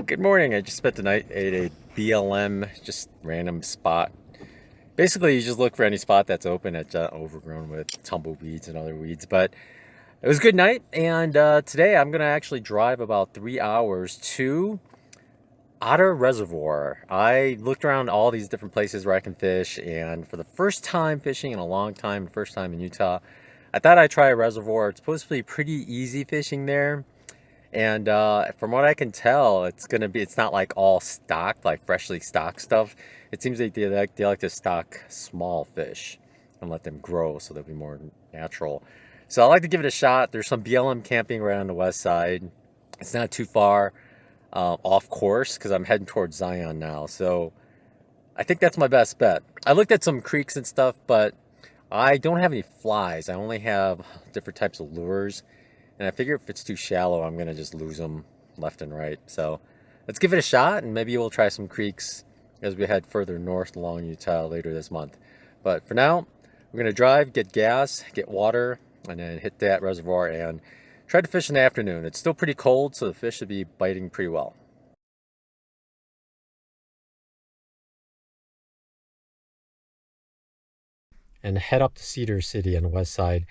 Good morning. I just spent the night at a BLM, just random spot. Basically, you just look for any spot that's open that's not overgrown with tumbleweeds and other weeds. But it was a good night, and today I'm gonna actually drive about 3 hours to Otter Reservoir. I looked around all these different places where I can fish, and for the first time fishing in a long time, first time in Utah, I thought I'd try a reservoir. It's supposed to be pretty easy fishing there. And from what I can tell, it's not like all stocked, like freshly stocked stuff. It seems like they like to stock small fish and let them grow so they'll be more natural. So I like to give it a shot. There's some BLM camping right on the west side. It's not too far off course because I'm heading towards Zion now. So I think that's my best bet. I looked at some creeks and stuff, but I don't have any flies. I only have different types of lures. And I figure if it's too shallow, I'm going to just lose them left and right. So let's give it a shot, and maybe we'll try some creeks as we head further north along Utah later this month. But for now, we're going to drive, get gas, get water, and then hit that reservoir and try to fish in the afternoon. It's still pretty cold, so the fish should be biting pretty well. And head up to Cedar City on the west side.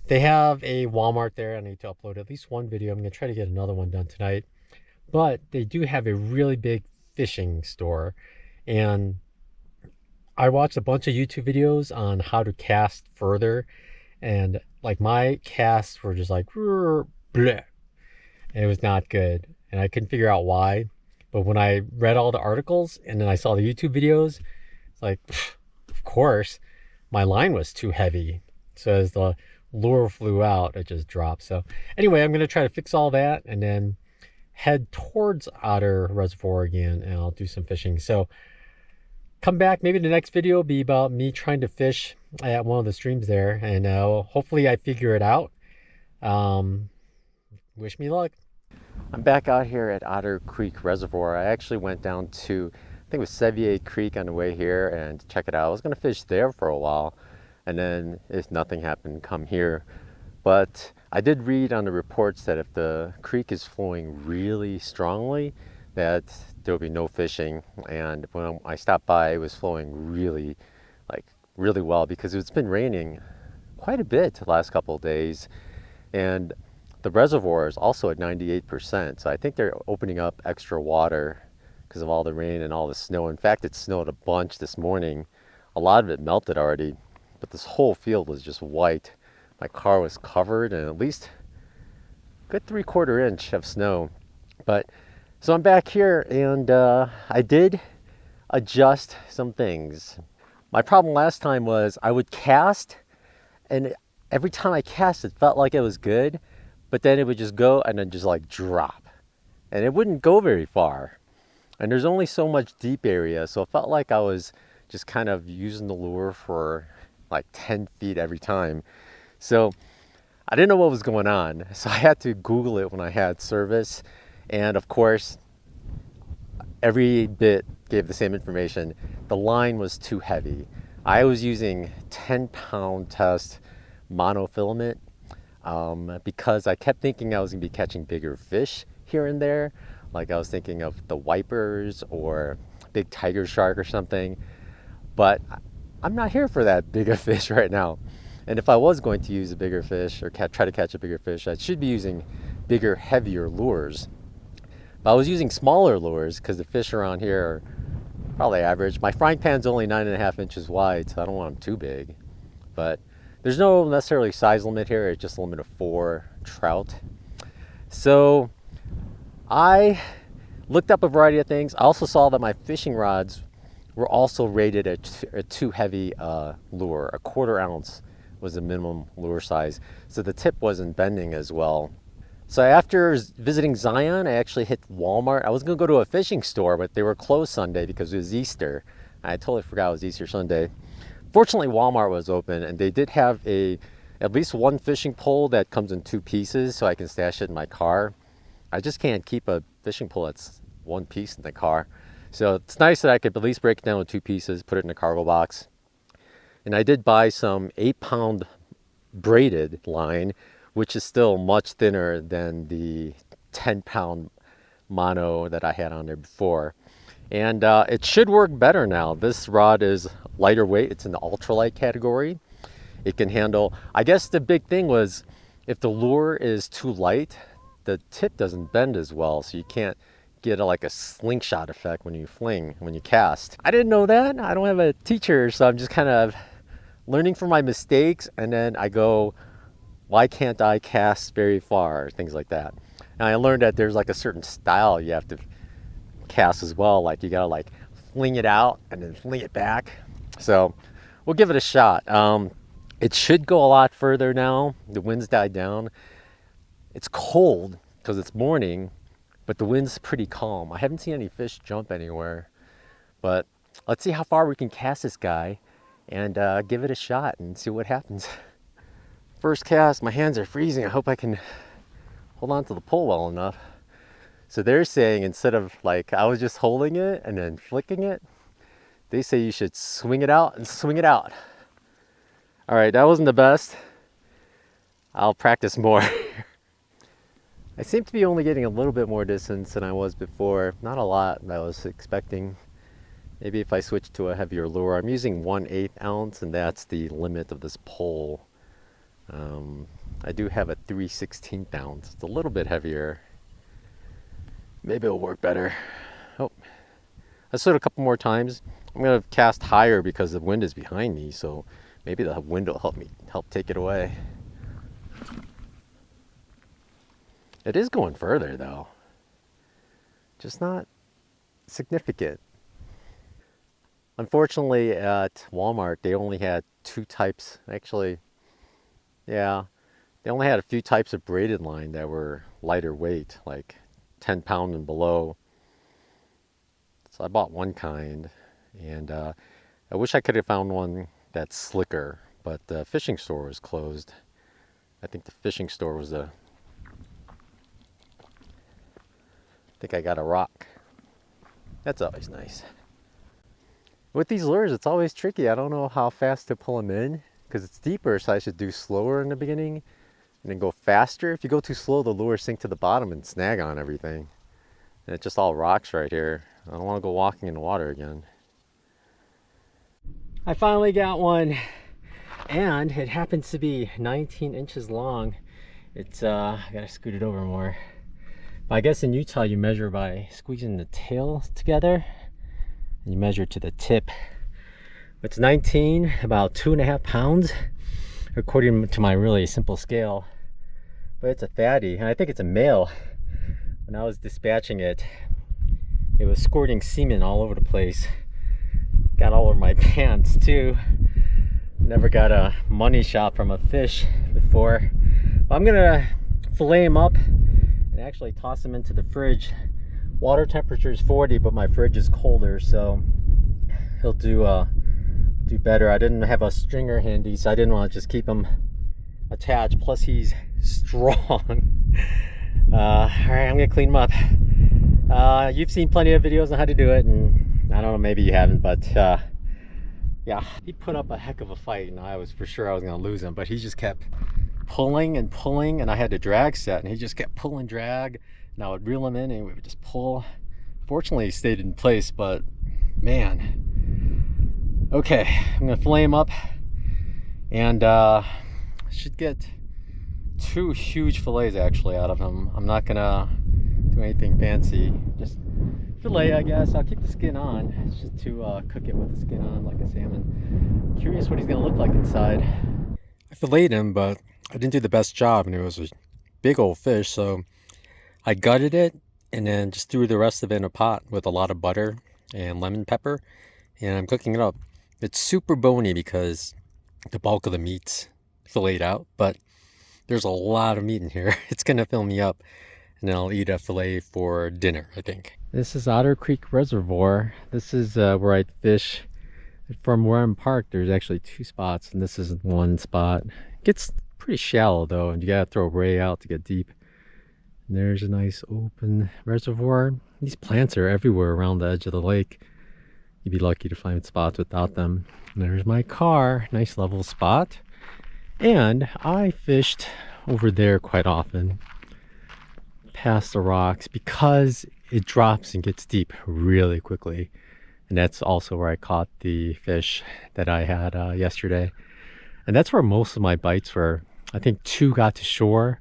They have a Walmart there. I need to upload at least one video. I'm going to try to get another one done tonight. But they do have a really big fishing store. And I watched a bunch of YouTube videos on how to cast further. And like my casts were just like, bleh. And it was not good. And I couldn't figure out why. But when I read all the articles and then I saw the YouTube videos, it's like, of course, my line was too heavy. So as the lure flew out, it just dropped. So anyway, I'm going to try to fix all that and then head towards Otter Reservoir again, and I'll do some fishing. So come back, maybe the next video will be about me trying to fish at one of the streams there, and hopefully I figure it out. Wish me luck. I'm back out here at Otter Creek Reservoir. I actually went down to, I think it was Sevier Creek on the way here, and check it out. I was going to fish there for a while, and then if nothing happened, come here. But I did read on the reports that if the creek is flowing really strongly, that there will be no fishing. And when I stopped by, it was flowing really well, because it's been raining quite a bit the last couple of days. And the reservoir is also at 98%. So I think they're opening up extra water because of all the rain and all the snow. In fact, it snowed a bunch this morning. A lot of it melted already, but this whole field was just white. My car was covered in at least a good 3/4 inch of snow. But so I'm back here, and I did adjust some things. My problem last time was I would cast, and every time I cast, it felt like it was good, but then it would just go and then just like drop, and it wouldn't go very far. And there's only so much deep area, so it felt like I was just kind of using the lure for like 10 feet every time. So I didn't know what was going on, so I had to Google it when I had service. And of course, every bit gave the same information. The line was too heavy. I was using 10-pound test monofilament because I kept thinking I was gonna be catching bigger fish here and there. Like I was thinking of the wipers or big tiger shark or something. But I'm not here for that big a fish right now. And if I was going to use a bigger fish or try to catch a bigger fish, I should be using bigger, heavier lures. But I was using smaller lures because the fish around here are probably average. My frying pan's only 9.5 inches wide, so I don't want them too big. But there's no necessarily size limit here. It's just a limit of 4 trout. So I looked up a variety of things. I also saw that my fishing rods were also rated at a too heavy lure. 1/4 ounce was the minimum lure size. So the tip wasn't bending as well. So after visiting Zion, I actually hit Walmart. I was gonna go to a fishing store, but they were closed Sunday because it was Easter. I totally forgot it was Easter Sunday. Fortunately, Walmart was open, and they did have at least one fishing pole that comes in 2 pieces, so I can stash it in my car. I just can't keep a fishing pole that's one piece in the car. So it's nice that I could at least break it down in 2 pieces, put it in a cargo box. And I did buy some 8-pound braided line, which is still much thinner than the 10-pound mono that I had on there before. And it should work better now. This rod is lighter weight. It's in the ultralight category. It can handle, I guess the big thing was if the lure is too light, the tip doesn't bend as well. So you can't get like a slingshot effect when you cast. I didn't know that. I don't have a teacher, so I'm just kind of learning from my mistakes. And then I go, why can't I cast very far? Things like that. And I learned that there's like a certain style you have to cast as well. Like you gotta like fling it out and then fling it back. So we'll give it a shot. It should go a lot further now. The wind's died down. It's cold because it's morning, but the wind's pretty calm. I haven't seen any fish jump anywhere, but let's see how far we can cast this guy and give it a shot and see what happens. First cast, my hands are freezing. I hope I can hold on to the pole well enough. So they're saying instead of like, I was just holding it and then flicking it, they say you should swing it out and swing it out. All right, that wasn't the best. I'll practice more. I seem to be only getting a little bit more distance than I was before. Not a lot that I was expecting. Maybe if I switch to a heavier lure. I'm using 1/8 ounce and that's the limit of this pole. I do have a 3/16 ounce. It's a little bit heavier. Maybe it'll work better. Oh, I slid a couple more times. I'm gonna cast higher because the wind is behind me, so maybe the wind will help take it away. It is going further though, just not significant. Unfortunately at Walmart, they only had 2 types. Actually, yeah, they only had a few types of braided line that were lighter weight, like 10-pound and below. So I bought one kind, and I wish I could have found one that's slicker, but the fishing store was closed. I think the fishing store was I think I got a rock. That's always nice. With these lures, it's always tricky. I don't know how fast to pull them in because it's deeper, so I should do slower in the beginning and then go faster. If you go too slow, the lure sink to the bottom and snag on everything. And it's just all rocks right here. I don't want to go walking in the water again. I finally got one, and it happens to be 19 inches long. It's I gotta scoot it over more. But I guess in Utah you measure by squeezing the tail together, and you measure to the tip. It's 19, about 2.5 pounds, according to my really simple scale. But it's a fatty, and I think it's a male. When I was dispatching it, it was squirting semen all over the place. Got all over my pants too. Never got a money shot from a fish before. But I'm gonna fillet him up and actually toss him into the fridge. Water temperature is 40, but my fridge is colder, so he'll do better. I didn't have a stringer handy, so I didn't want to just keep him attached. Plus he's strong. All right, I'm gonna clean him up. You've seen plenty of videos on how to do it, and I don't know, maybe you haven't, but yeah, he put up a heck of a fight, and I was for sure I was gonna lose him, but he just kept pulling and pulling, and I had the drag set, and he just kept pulling drag, and I would reel him in, and we would just pull. Fortunately, he stayed in place, but man. Okay, I'm gonna fillet him up, and should get 2 huge fillets actually out of him. I'm not gonna do anything fancy, just fillet, I guess. I'll keep the skin on. It's just to cook it with the skin on like a salmon. Curious what he's gonna look like inside. I filleted him, but I didn't do the best job, and it was a big old fish, so I gutted it and then just threw the rest of it in a pot with a lot of butter and lemon pepper, and I'm cooking it up. It's super bony because the bulk of the meat's filleted out, but there's a lot of meat in here. It's gonna fill me up, and then I'll eat a fillet for dinner, I think. This is Otter Creek Reservoir. This is where I fish. From where I'm parked, there's actually 2 spots, and this is one spot. It gets pretty shallow though, and you gotta throw ray out to get deep. And there's a nice open reservoir. These plants are everywhere around the edge of the lake. You'd be lucky to find spots without them. And there's my car, nice level spot. And I fished over there quite often, past the rocks, because it drops and gets deep really quickly. And that's also where I caught the fish that I had yesterday. And that's where most of my bites were. I think two got to shore,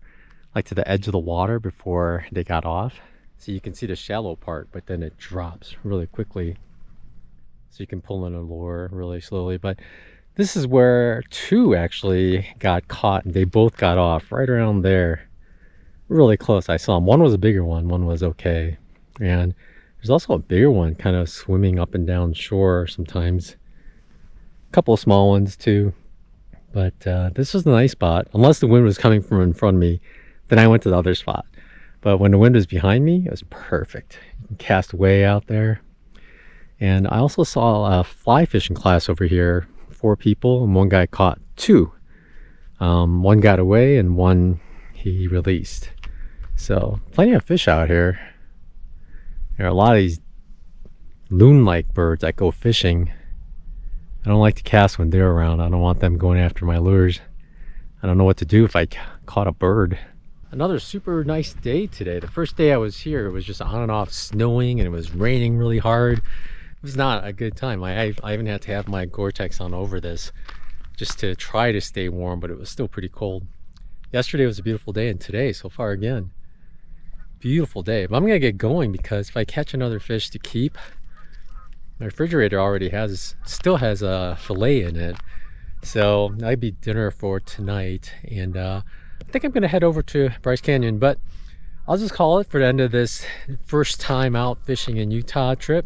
like to the edge of the water before they got off. So you can see the shallow part, but then it drops really quickly. So you can pull in a lure really slowly. But this is where two actually got caught and they both got off right around there. Really close. I saw them. One was a bigger one was okay. And there's also a bigger one kind of swimming up and down shore sometimes. A couple of small ones too. But this was a nice spot. Unless the wind was coming from in front of me, then I went to the other spot. But when the wind was behind me, it was perfect. You can cast way out there. And I also saw a fly fishing class over here. 4 people, and one guy caught 2. One got away and one he released. So plenty of fish out here. There are a lot of these loon-like birds that go fishing. I don't like to cast when they're around. I don't want them going after my lures. I don't know what to do if I caught a bird. Another super nice day today. The first day I was here, it was just on and off snowing and it was raining really hard. It was not a good time. I even had to have my Gore-Tex on over this just to try to stay warm, but it was still pretty cold. Yesterday was a beautiful day, and today so far again, beautiful day. But I'm gonna get going because if I catch another fish to keep, my refrigerator already still has a fillet in it. So that'd be dinner for tonight. And I think I'm gonna head over to Bryce Canyon, but I'll just call it for the end of this first time out fishing in Utah trip.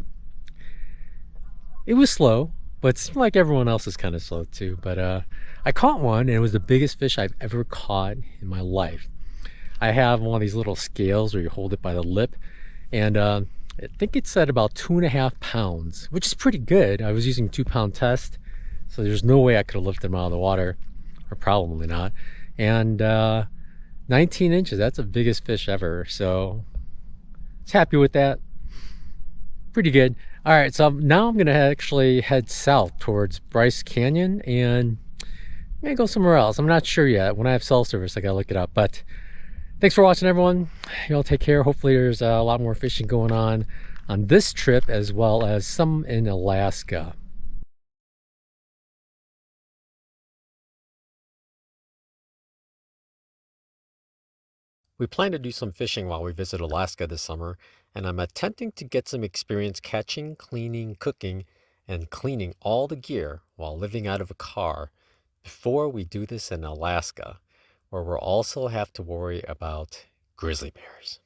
It was slow, but it seemed like everyone else is kind of slow too. But I caught one, and it was the biggest fish I've ever caught in my life. I have one of these little scales where you hold it by the lip, and I think it said about 2.5 pounds, which is pretty good. I was using 2-pound test, so there's no way I could have lifted them out of the water, or probably not. And 19 inches, that's the biggest fish ever. So I was happy with that. Pretty good. All right, so now I'm gonna actually head south towards Bryce Canyon and maybe go somewhere else. I'm not sure yet. When I have cell service, I gotta look it up. But thanks for watching, everyone. Y'all take care. Hopefully there's a lot more fishing going on this trip, as well as some in Alaska. We plan to do some fishing while we visit Alaska this summer, and I'm attempting to get some experience catching, cleaning, cooking, and cleaning all the gear while living out of a car before we do this in Alaska, where we'll also have to worry about grizzly bears.